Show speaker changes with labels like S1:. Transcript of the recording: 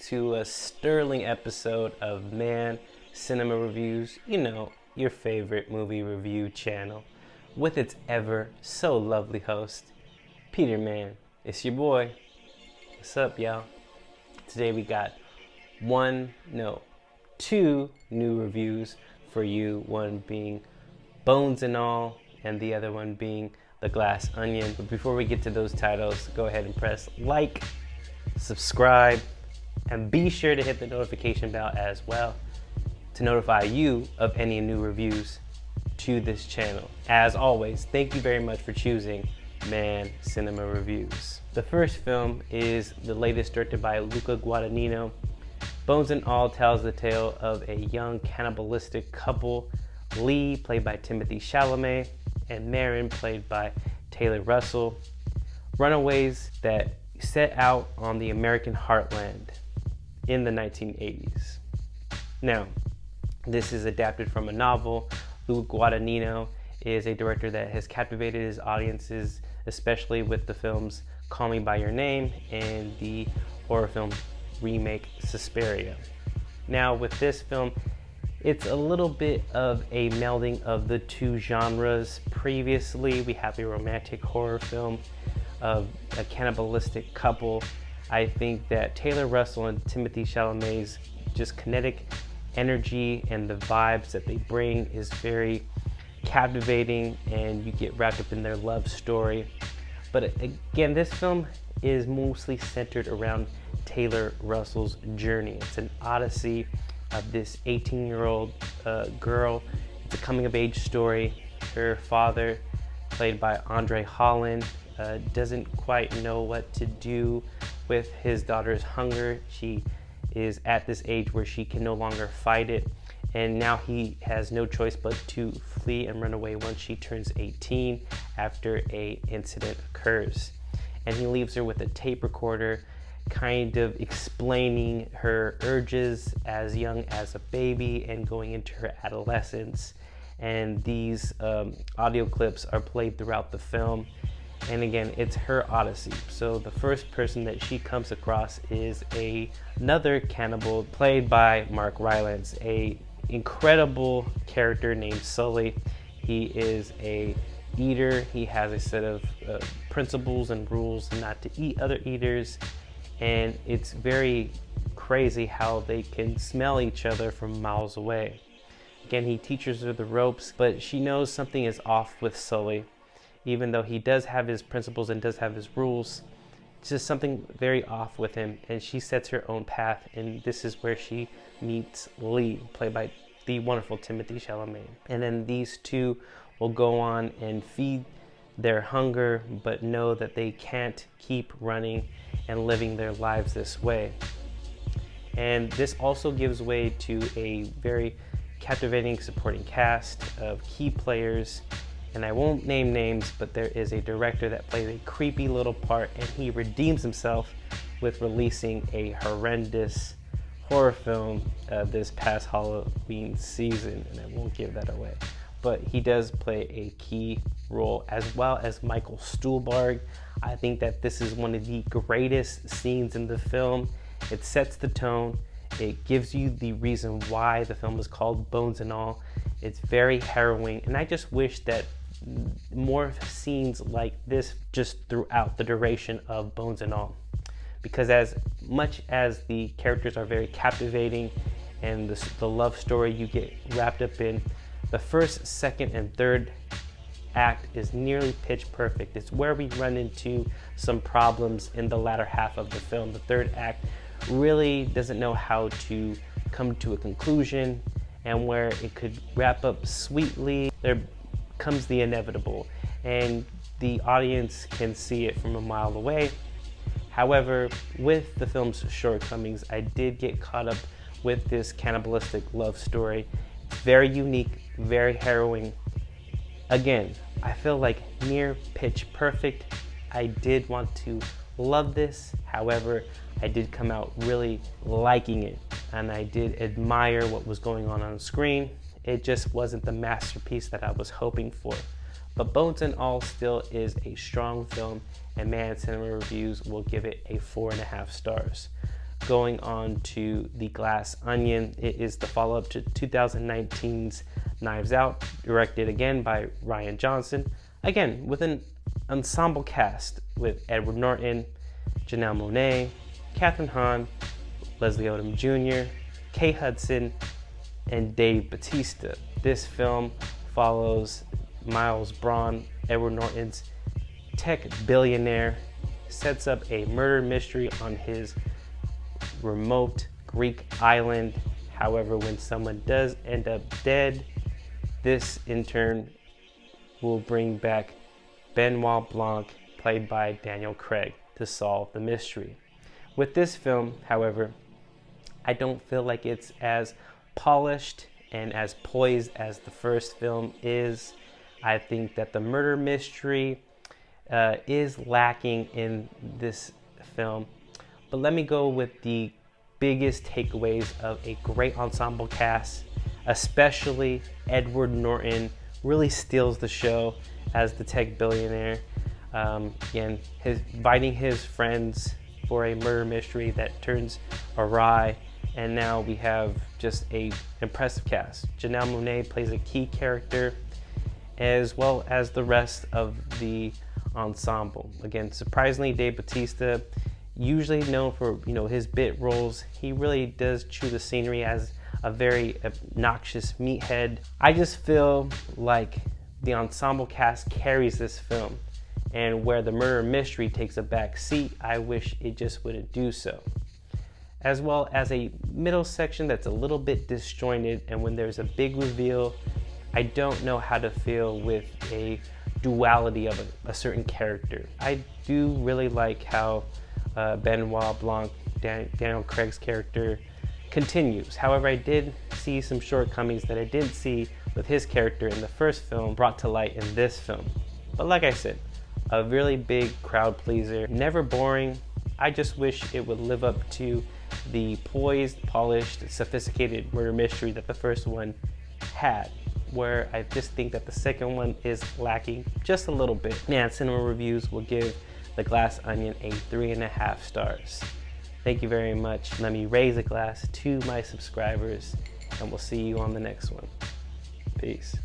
S1: to a sterling episode of Man Cinema Reviews, your favorite movie review channel, with its ever so lovely host, Peter Man. It's your boy. What's up, y'all? Today we got two new reviews for you, one being Bones and All, and the other one being The Glass Onion. But before we get to those titles, go ahead and press like, subscribe, and be sure to hit the notification bell as well to notify you of any new reviews to this channel. As always, thank you very much for choosing Man Cinema Reviews. The first film is the latest, directed by Luca Guadagnino. Bones and All tells the tale of a young cannibalistic couple, Lee, played by Timothée Chalamet, and Marin, played by Taylor Russell, runaways that set out on the American heartland in the 1980s. Now, this is adapted from a novel. Luca Guadagnino is a director that has captivated his audiences, especially with the films Call Me By Your Name and the horror film remake Suspiria. Now, with this film, it's a little bit of a melding of the two genres. Previously, we have a romantic horror film of a cannibalistic couple. I think that Taylor Russell and Timothée Chalamet's just kinetic energy and the vibes that they bring is very captivating, and you get wrapped up in their love story. But again, this film is mostly centered around Taylor Russell's journey. It's an odyssey of this 18-year-old girl. It's a coming-of-age story. Her father, played by Andre Holland, doesn't quite know what to do with his daughter's hunger. She is at this age where she can no longer fight it, and now he has no choice but to flee and run away once she turns 18 after an incident occurs. And he leaves her with a tape recorder, kind of explaining her urges as young as a baby and going into her adolescence. And these audio clips are played throughout the film. And again, it's her odyssey. So the first person that she comes across is another cannibal, played by Mark Rylance, a incredible character named Sully. He is a eater. He has a set of principles and rules not to eat other eaters. And it's very crazy how they can smell each other from miles away. Again, he teaches her the ropes, but she knows something is off with Sully. Even though he does have his principles and does have his rules, it's just something very off with him, and she sets her own path, and this is where she meets Lee, played by the wonderful Timothée Chalamet. And then these two will go on and feed their hunger, but know that they can't keep running and living their lives this way. And this also gives way to a very captivating supporting cast of key players. And I won't name names, but there is a director that plays a creepy little part, and he redeems himself with releasing a horrendous horror film this past Halloween season, and I won't give that away. But he does play a key role, as well as Michael Stuhlbarg. I think that this is one of the greatest scenes in the film. It sets the tone. It gives you the reason why the film is called Bones and All. It's very harrowing, and I just wish that more scenes like this just throughout the duration of Bones and All, because as much as the characters are very captivating and the love story you get wrapped up in, the first, second, and third act is nearly pitch perfect. It's where we run into some problems in the latter half of the film. The third act really doesn't know how to come to a conclusion, and where it could wrap up sweetly, there comes the inevitable, and the audience can see it from a mile away. However, with the film's shortcomings, I did get caught up with this cannibalistic love story. It's very unique, very harrowing. Again, I feel like near pitch perfect. I did want to love this. However, I did come out really liking it, and I did admire what was going on screen. It just wasn't the masterpiece that I was hoping for. But Bones and All still is a strong film, and Man Cinema Reviews will give it a 4.5 stars. going on to The Glass Onion. It is the follow-up to 2019's Knives Out, directed again by Rian Johnson. Again, with an ensemble cast with Edward Norton, Janelle Monáe, Kathryn Hahn, Leslie Odom Jr., Kate Hudson, and Dave Bautista. This film follows Miles Braun, Edward Norton's tech billionaire, sets up a murder mystery on his remote Greek island. However, when someone does end up dead, this in turn will bring back Benoit Blanc, played by Daniel Craig, to solve the mystery. With this film, however, I don't feel like it's as polished and as poised as the first film is. I think that the murder mystery is lacking in this film. But let me go with the biggest takeaways of a great ensemble cast, especially Edward Norton really steals the show as the tech billionaire. Again, inviting his friends for a murder mystery that turns awry, and now we have just a impressive cast. Janelle Monáe plays a key character, as well as the rest of the ensemble. Again, surprisingly, Dave Bautista, usually known for his bit roles, he really does chew the scenery as a very obnoxious meathead. I just feel like the ensemble cast carries this film, and where the murder mystery takes a back seat, I wish it just wouldn't do so. As well as a middle section that's a little bit disjointed, and when there's a big reveal, I don't know how to feel with a duality of a certain character. I do really like how Benoit Blanc, Daniel Craig's character, continues. However, I did see some shortcomings that I didn't see with his character in the first film brought to light in this film. But like I said, a really big crowd pleaser, never boring. I just wish it would live up to the poised, polished, sophisticated murder mystery that the first one had, where I just think that the second one is lacking just a little bit. And Cinema Reviews will give The Glass Onion a 3.5 stars. Thank you very much. Let me raise a glass to my subscribers, and we'll see you on the next one. Peace.